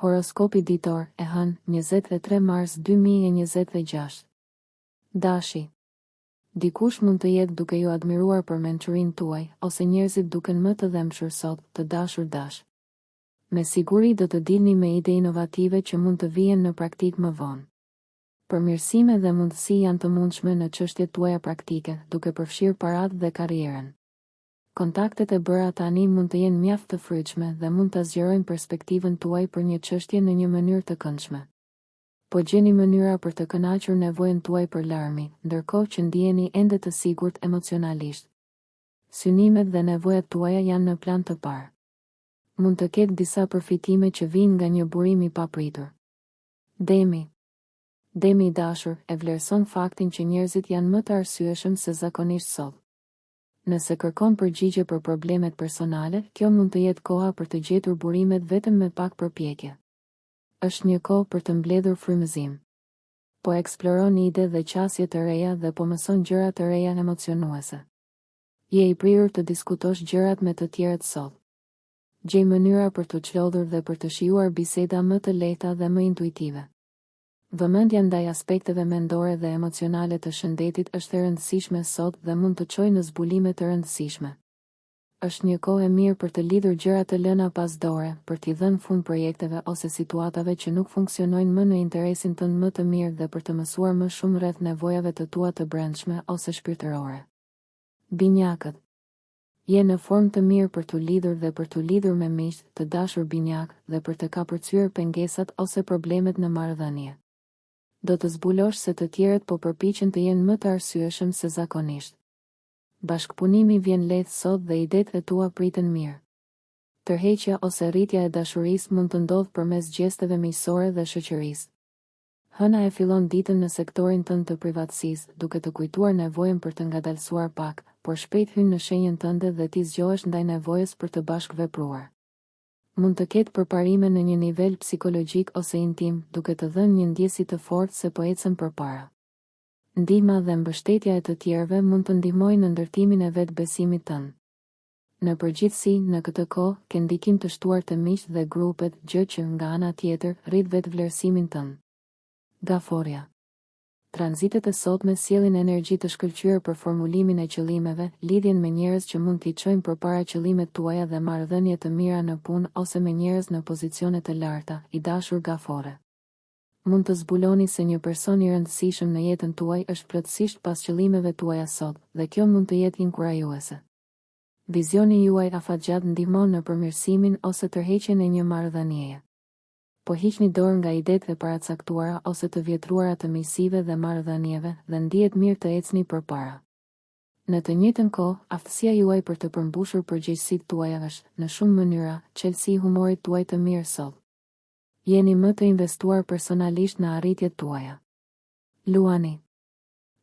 Horoskopi ditor e hënë 23 mars 2026. Dashi. Dikush mund të jetë duke ju admiruar për mençurinë tuaj, ose njerëzit duken më të dhëmshur sot, të dashur dash. Me siguri do të dilni me ide inovative që mund të vijen në praktik më vonë. Përmirësime dhe mundësi janë të mundshme në çështjet tuaja praktike, duke përfshirë paratë dhe karrierën. Kontaktet e bëra tani mund të jenë mjaft të fryqme dhe mund të zgjerojnë perspektivën tuaj për një çështje në një mënyrë të këndshme. Po gjeni mënyra për të kënaqur nevojën tuaj për larmi, ndërkohë që ndiheni ende të sigurt emocionalisht. Synimet dhe nevojat tuaja janë në plan të parë. Mund të ketë disa përfitime që vijnë nga një burim i papritur. Demi. Demi i dashur e vlerëson faktin që njerëzit janë më të arsyeshëm se zakonisht sot. Nëse kërkon përgjigje për problemet personale, kjo mund të jetë koha për të gjetur burimet vetëm me pak përpjekje. Është një kohë për të mbledhur frymëzim. Po eksploron ide dhe qasje të reja dhe po mëson gjëra të reja emocionuese. Je i prirur të diskutosh gjërat me të tjerët sot. Gjej mënyra për të çlodhur dhe për të shijuar biseda më të lehta dhe më intuitive. Vëmendja ndaj aspekteve mendore dhe emocionale të shëndetit është e rëndësishme sot dhe mund të çojë në zbulime të rëndësishme. Është një kohë e mirë për të lidhur gjëra të lëna pas dore, për t'i dhënë fund projekteve ose situatave që nuk funksionojnë më në interesin tënd më të mirë dhe për të mësuar më shumë rreth nevojave të tua të brendshme ose shpirtërore. Binjakët. Je në formë të mirë për t'u lidhur dhe për t'u lidhur me miq, të dashur binjak, dhe për të kapërcyer pengesat ose problemet në marrëdhënie. Do të zbulosh se të tjerët po përpiqen të jenë më të arsyeshëm se zakonisht. Bashkëpunimi vjen lehtë sot dhe idetë e tua priten mirë. Tërheqja ose rritja e dashurisë mund të ndodhë përmes gjesteve miqësore dhe shoqërisë. Hëna e fillon ditën në sektorin tënd të privatësisë, duke të kujtuar nevojën për të ngadalësuar pak, por shpejt hyn në shenjën tënde dhe ti zgjohesh ndaj nevojës për të bashkëvepruar. Mund të ketë përparime në një nivel psikologjik ose intim, duke të dhënë një ndjesi të fortë se po ecën përpara. Ndihma dhe mbështetja e të tjerëve mund të ndihmojnë në ndërtimin e vetbesimit tënd. Në përgjithësi, në këtë kohë, ke ndikim të shtuar të miqt dhe grupet, gjë që nga ana tjetër rrit vetvlerësimin tënd. Gaforja. Tranzitet e sotme sjellin energji të shkëlqyer për formulimin e qëllimeve, lidhjen me njerëz që mund t'i çojnë përpara qëllimet tuaja dhe marrëdhënie të mira në punë ose me njerëz në pozicione të larta, i dashur gafore. Mund të zbuloni se një person i rëndësishëm në jetën tuaj është plotësisht pas qëllimeve tuaja sot, dhe kjo mund të jetë inkurajuese. Vizioni juaj afatgjatë ndihmon në përmirësimin ose tërheqjen e një marrëdhënieje. Po hiqni dorë nga idetë e paracaktuara ose të vjetruara të miqësive dhe marrëdhënieve dhe ndihet mirë të ecni përpara. Në të njëjtën kohë, aftësia juaj për të përmbushur përgjegjësitë tuaja është, në shumë mënyra, çelësi i humorit tuaj të mirë sot. Jeni më të investuar personalisht në arritjet tuaja. Luani.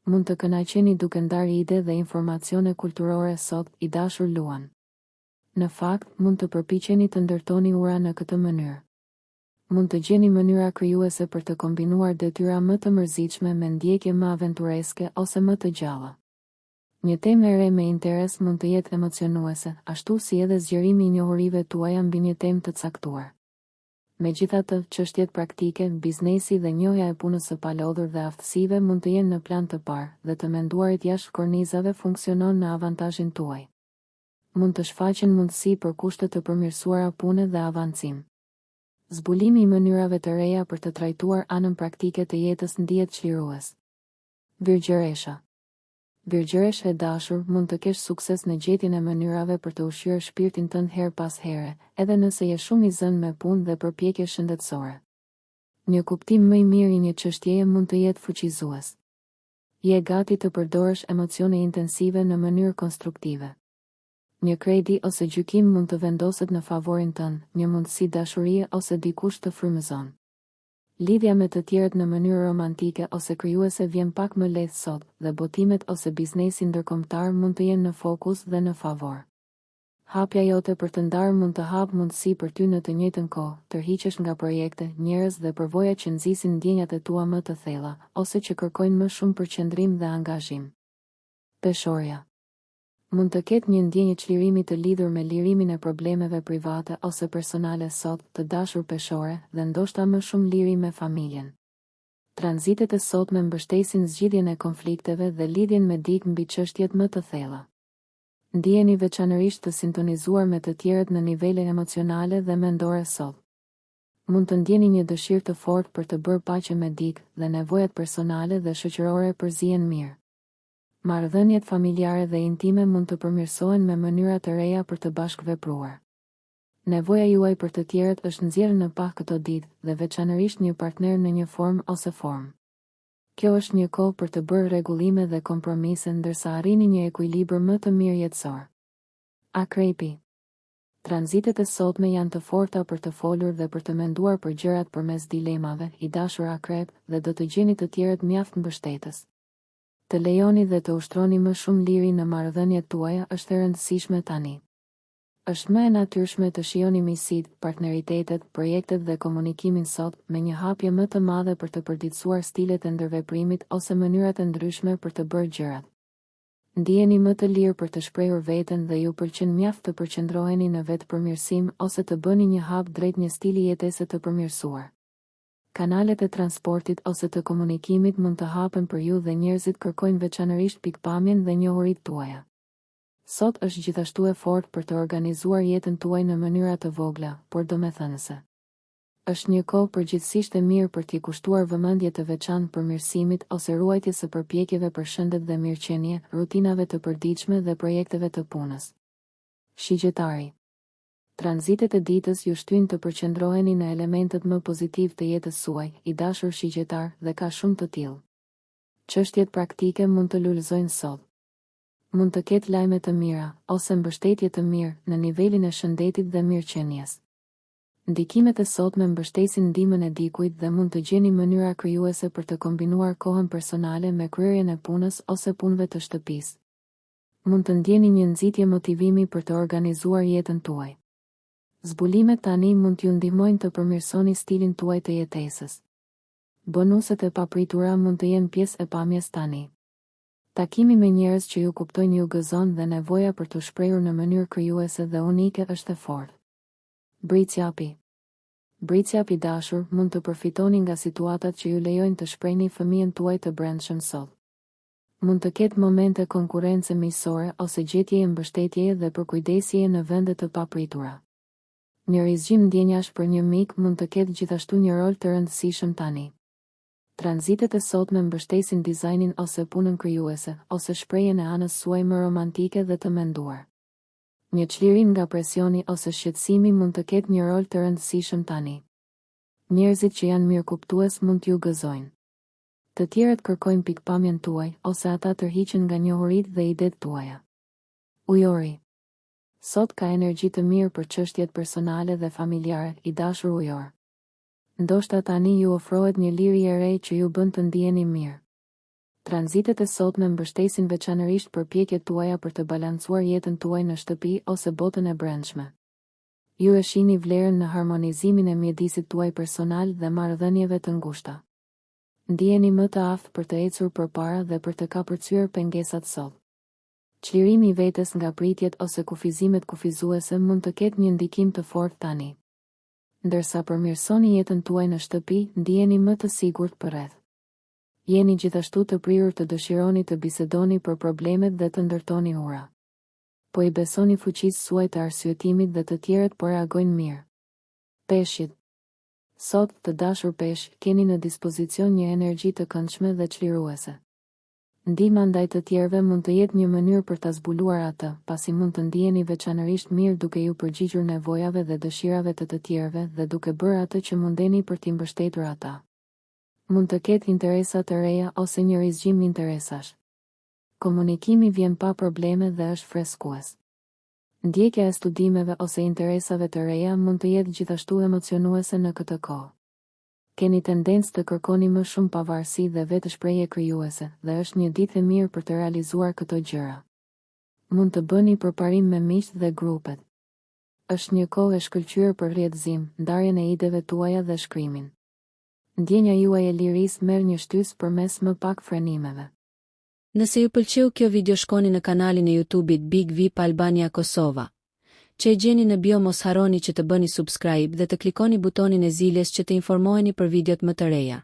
Mund të kënaqeni duke ndarë ide dhe informacione kulturore sot, i dashur Luan. Në fakt, mund të përpiqeni të ndërtoni ura në këtë mënyrë. Mund të gjeni mënyra krijuese për të kombinuar detyra më të mërzitshme me ndjekje më aventureske ose më të gjalla. Një temë e re me interes mund të jetë emocionuese, ashtu si edhe zgjerimi i njohurive tuaja mbi një temë të caktuar. Megjithatë, çështjet praktike, biznesi dhe njohja e punës së palodhur dhe aftësive mund të jenë në plan të parë, dhe të menduarit jashtë kornizave funksionon në avantazhin tuaj. Mund të shfaqen mundësi për kushte të përmirësuara pune dhe avancim. Zbulimi i mënyrave të reja për të trajtuar anën praktike të jetës ndihet çlirues. Virgjëresha. Virgjëresha e dashur, mund të kesh sukses në gjetjen e mënyrave për të ushqyer shpirtin tënd her pas here, edhe nëse je shumë i zënë me punë dhe përpjekje shëndetësore. Një kuptim më i mirë i një çështjeje mund të jetë fuqizues. Je gati të përdorësh emocione intensive në mënyrë konstruktive. Një kredi ose gjykim mund të vendoset në favorin tënd, një mundësi dashurie ose dikush të frymëzon. Lidhja me të tjerët në mënyrë romantike ose krijuese vjen pak më lehtë sot, dhe botimet ose biznesi ndërkombëtar mund të jenë në fokus dhe në favor. Hapja jote për të ndarë mund të hapë mundësi për ty në të njëjtën kohë, tërhiqesh nga projekte, njerëz dhe përvoja që nxisin ndjenjat e tua më të thella, ose që kërkojnë më shumë përqendrim dhe angazhim. Peshorja. Mund të ketë një ndjenjë çlirimi të lidhur me lirimin e problemeve private ose personale sot, të dashur peshore, dhe ndoshta më shumë liri me familjen. Tranzitet e sotme mbështesin zgjidhjen e konflikteve dhe lidhjen me dikë mbi çështjet më të thella. Ndiheni veçanërisht të sintonizuar me të tjerët në nivele emocionale dhe mendore sot. Mund të ndjeni një dëshirë të fortë për të bërë paqe me dikë dhe nevojat personale dhe shoqërore përzihen mirë. Marrëdhëniet familjare dhe intime mund të përmirësohen me mënyra të reja për të bashkëvepruar. Nevoja juaj për të tjerët është nxjerrë në pa këto ditë dhe veçanërisht një partner në një formë ose formë. Kjo është një kohë për të bërë rregullime dhe kompromise ndërsa arrini një ekuilibër më të mirë jetësor. Akrepi. Tranzitet e sotme janë të forta për të folur dhe për të menduar për gjërat përmes dilemave, i dashur akrep, dhe do të gjeni të tjerët mjaft mbështetës. Të lejoni dhe të ushtroni më shumë liri në marrëdhëniet tuaja është e rëndësishme tani. Është më e natyrshme të shihoni miqësitë, partneritetet, projektet dhe komunikimin sot me një hapje më të madhe për të përditësuar stilet e ndërveprimit ose mënyrat e ndryshme për të bërë gjërat. Ndiheni më të lirë për të shprehur veten dhe ju pëlqen mjaft të përqendroheni në vetëpërmirësim ose të bëni një hap drejt një stili jetese të përmirësuar. Kanalet e transportit ose të komunikimit mund të hapen për ju dhe njerëzit kërkojnë veçanërisht pikpamjen dhe njohuritë tuaja. Sot është gjithashtu e fortë për të organizuar jetën tuaj në mënyra të vogla, por domethënëse. Është një kohë përgjithsisht e mirë për t'i kushtuar vëmendje të veçantë përmirësimit ose ruajtjes së përpjekjeve për shëndet dhe mirëqenie, rutinave të përditshme dhe projekteve të punës. Shigjetari. Tranzitet e ditës ju shtyn të përqendroheni në elementet më pozitiv të jetës suaj, i dashur shigjetar, dhe ka shumë të tillë. Çështjet praktike mund të lulëzojnë sot. Mund të ketë lajme të mira, ose mbështetje të mirë, në nivelin e shëndetit dhe mirëqenies. Ndikimet e sotme mbështesin ndihmën e dikujt dhe mund të gjeni mënyra krijuese për të kombinuar kohën personale me kryerjen e punës ose punëve të shtëpisë. Mund të ndjeni një nxitje motivimi për të organizuar jetën tuaj. Zbulimet tani mund t'ju ndihmojnë të përmirësoni stilin tuaj të jetesës. Bonuset e papritura mund të jenë pjesë e pamjes tani. Takimi me njerëz që ju kuptojnë ju gëzon dhe nevoja për të shprehur në mënyrë krijuese dhe unike është e fortë. Britsjapi. Britsjapi dashur, mund të përfitoni nga situatat që ju lejojnë të shprehni fëmijën tuaj të brendshëm sot. Mund të ketë momente konkurrence miqësore ose gjetjeje mbështetjeje dhe përkujdesjeje në vende të papritura. Një rizgjim ndjenjash për një mik mund të ketë gjithashtu një rol të rëndësishëm tani. Tranzitet e sotme mbështesin dizajnin ose punën krijuese, ose shprehjen e anës suaj më romantike dhe të menduar. Një çlirim nga presioni ose shqetësimi mund të ketë një rol të rëndësishëm tani. Njerëzit që janë mirëkuptues mund t'ju gëzojnë. Të tjerët kërkojnë pikpamjen tuaj ose ata tërhiqen nga njohuritë dhe idetë tuaja. Ujori. Sot ka energji të mirë për çështjet personale dhe familjare, i dashur ujor. Ndoshta tani ju ofrohet një liri e re që ju bën të ndiheni mirë. Tranzitet e sotme mbështesin veçanërisht përpjekjet tuaja për të balancuar jetën tuaj në shtëpi ose botën e brendshme. Ju e shihni vlerën në harmonizimin e mjedisit tuaj personal dhe marrëdhënieve të ngushta. Ndiheni më të aftë për të ecur përpara dhe për të kapërcyer pengesat sot. Çlirimi i vetes nga pritjet ose kufizimet kufizuese mund të ketë një ndikim të fortë tani. Ndërsa përmirësoni jetën tuaj në shtëpi, ndiheni më të sigurt përreth. Jeni gjithashtu të prirur të dëshironi të bisedoni për problemet dhe të ndërtoni ura. Po i besoni fuqisë suaj të arsyetimit dhe të tjerët po reagojnë mirë. Peshqit. Sot, të dashur peshq, keni në dispozicion një energji të këndshme dhe çliruese. Ndihma ndaj të tjerëve mund të jetë një mënyrë për ta zbuluar atë, pasi mund të ndiheni veçanërisht mirë duke ju përgjigjur nevojave dhe dëshirave të tjerëve dhe duke bërë atë që mundeni për t'i mbështetur ata. Mund të ketë interesa të reja ose një rizgjim interesash. Komunikimi vjen pa probleme dhe është freskues. Ndjekja e studimeve ose interesave të reja mund të jetë gjithashtu emocionuese në këtë kohë. Keni tendencë të kërkoni më shumë pavarësi dhe vetëshprehje krijuese, dhe është një ditë e mirë për të realizuar këto gjëra. Mund të bëni përparim me miqt dhe grupet. Është një kohë e shkëlqyer për rrjedhëzim, ndarjen e ideve tuaja dhe shkrimin. Ndjenja juaj e lirisë merr një shtys përmes më pak frenimeve. Nëse ju pëlqeu kjo video shkoni në kanalin e YouTube-it Big VIP Albania Kosova, që e gjeni në bio. Mos harroni që të bëni subscribe dhe të klikoni butonin e zilës që të informoheni për videot më të reja.